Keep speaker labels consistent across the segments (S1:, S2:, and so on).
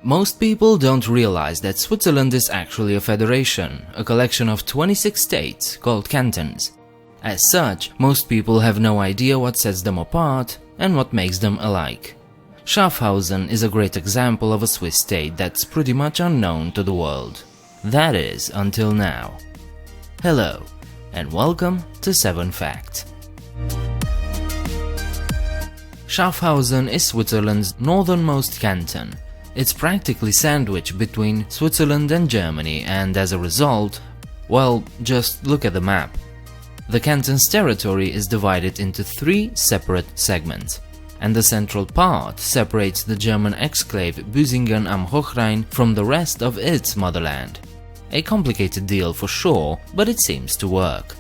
S1: Most people don't realize that Switzerland is actually a federation, a collection of 26 states called cantons. As such, most people have no idea what sets them apart and what makes them alike. Schaffhausen is a great example of a Swiss state that's pretty much unknown to the world. That is, until now. Hello, and welcome to 7 Facts. Schaffhausen is Switzerland's northernmost canton. It's practically sandwiched between Switzerland and Germany, and as a result, well, just look at the map. The canton's territory is divided into 3 separate segments, and the central part separates the German exclave Büsingen am Hochrhein from the rest of its motherland. A complicated deal for sure, but it seems to work.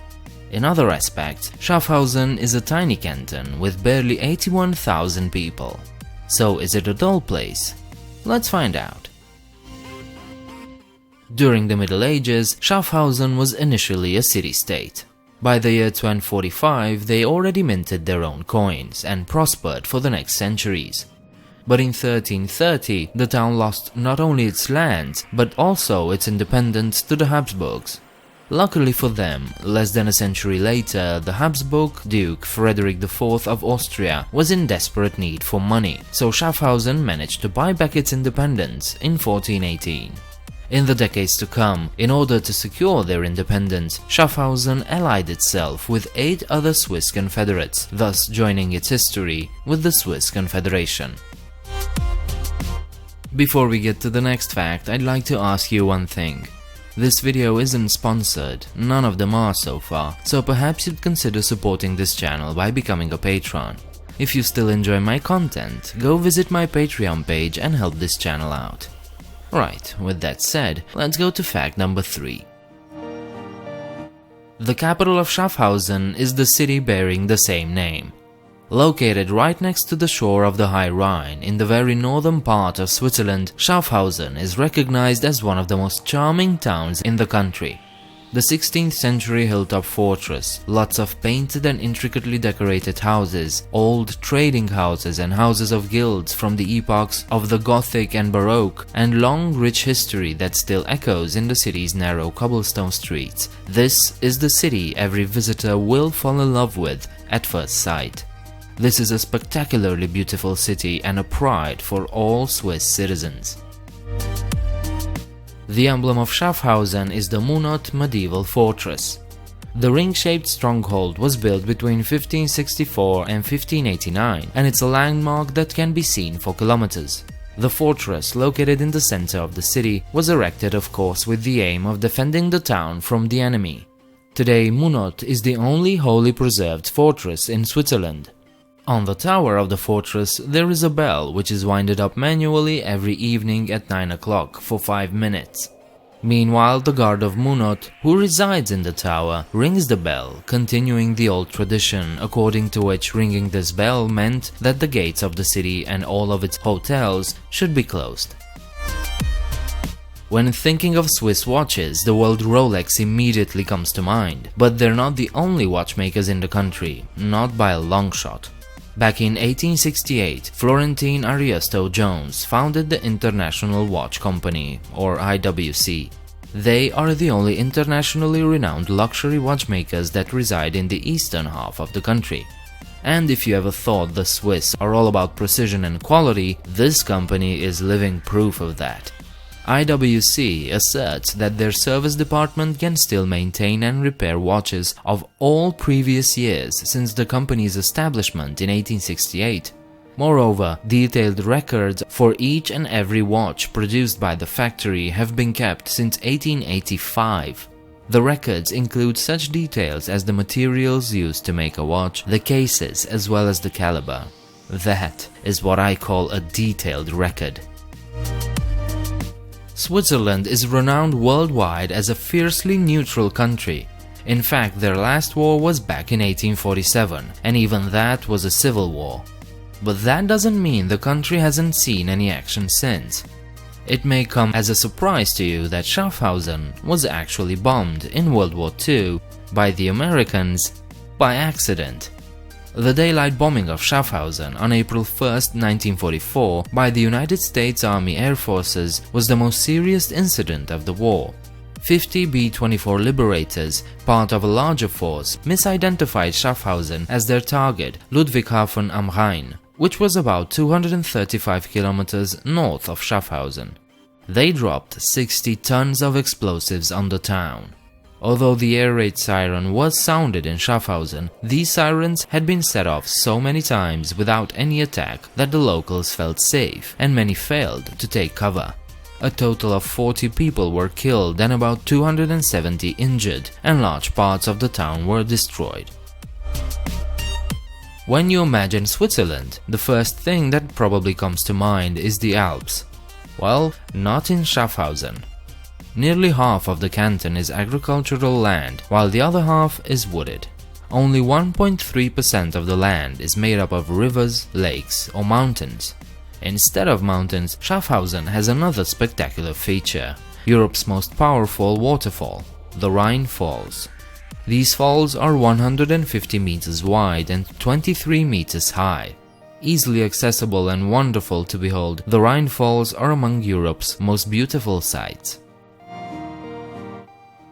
S1: In other aspects, Schaffhausen is a tiny canton with barely 81,000 people. So is it a dull place? Let's find out. During the Middle Ages, Schaffhausen was initially a city-state. By the year 1045, they already minted their own coins and prospered for the next centuries. But in 1330, the town lost not only its lands, but also its independence to the Habsburgs. Luckily for them, less than a century later, the Habsburg Duke Frederick IV of Austria was in desperate need for money, so Schaffhausen managed to buy back its independence in 1418. In the decades to come, in order to secure their independence, Schaffhausen allied itself with 8 other Swiss confederates, thus joining its history with the Swiss Confederation. Before we get to the next fact, I'd like to ask you one thing. This video isn't sponsored, none of them are so far, so perhaps you'd consider supporting this channel by becoming a patron. If you still enjoy my content, go visit my Patreon page and help this channel out. Right, with that said, let's go to fact number 3. The capital of Schaffhausen is the city bearing the same name. Located right next to the shore of the High Rhine in the very northern part of Switzerland, Schaffhausen is recognized as one of the most charming towns in the country. The 16th century hilltop fortress, lots of painted and intricately decorated houses, old trading houses and houses of guilds from the epochs of the Gothic and Baroque, and long rich history that still echoes in the city's narrow cobblestone streets. This is the city every visitor will fall in love with at first sight. This is a spectacularly beautiful city and a pride for all Swiss citizens. The emblem of Schaffhausen is the Muench medieval fortress. The ring-shaped stronghold was built between 1564 and 1589, and it's a landmark that can be seen for kilometers. The fortress, located in the center of the city, was erected of course with the aim of defending the town from the enemy. Today, Muench is the only wholly preserved fortress in Switzerland. On the tower of the fortress there is a bell which is winded up manually every evening at 9 o'clock for 5 minutes. Meanwhile, the guard of Muench, who resides in the tower, rings the bell, continuing the old tradition according to which ringing this bell meant that the gates of the city and all of its hotels should be closed. When thinking of Swiss watches, the word Rolex immediately comes to mind, but they're not the only watchmakers in the country, not by a long shot. Back in 1868, Florentine Ariosto Jones founded the International Watch Company, or IWC. They are the only internationally renowned luxury watchmakers that reside in the eastern half of the country. And if you ever thought the Swiss are all about precision and quality, this company is living proof of that. IWC asserts that their service department can still maintain and repair watches of all previous years since the company's establishment in 1868. Moreover, detailed records for each and every watch produced by the factory have been kept since 1885. The records include such details as the materials used to make a watch, the cases, as well as the caliber. That is what I call a detailed record. Switzerland is renowned worldwide as a fiercely neutral country. In fact, their last war was back in 1847, and even that was a civil war. But that doesn't mean the country hasn't seen any action since. It may come as a surprise to you that Schaffhausen was actually bombed in World War II by the Americans by accident. The daylight bombing of Schaffhausen on April 1, 1944 by the United States Army Air Forces was the most serious incident of the war. 50 B-24 Liberators, part of a larger force, misidentified Schaffhausen as their target, Ludwigshafen am Rhein, which was about 235 kilometers north of Schaffhausen. They dropped 60 tons of explosives on the town. Although the air raid siren was sounded in Schaffhausen, these sirens had been set off so many times without any attack that the locals felt safe and many failed to take cover. A total of 40 people were killed and about 270 injured, and large parts of the town were destroyed. When you imagine Switzerland, the first thing that probably comes to mind is the Alps. Well, not in Schaffhausen. Nearly half of the canton is agricultural land, while the other half is wooded. Only 1.3% of the land is made up of rivers, lakes, or mountains. Instead of mountains, Schaffhausen has another spectacular feature: Europe's most powerful waterfall, the Rhine Falls. These falls are 150 meters wide and 23 meters high. Easily accessible and wonderful to behold, the Rhine Falls are among Europe's most beautiful sights.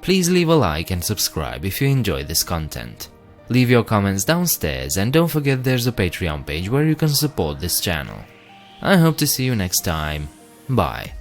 S1: Please leave a like and subscribe if you enjoy this content. Leave your comments downstairs and don't forget there's a Patreon page where you can support this channel. I hope to see you next time. Bye.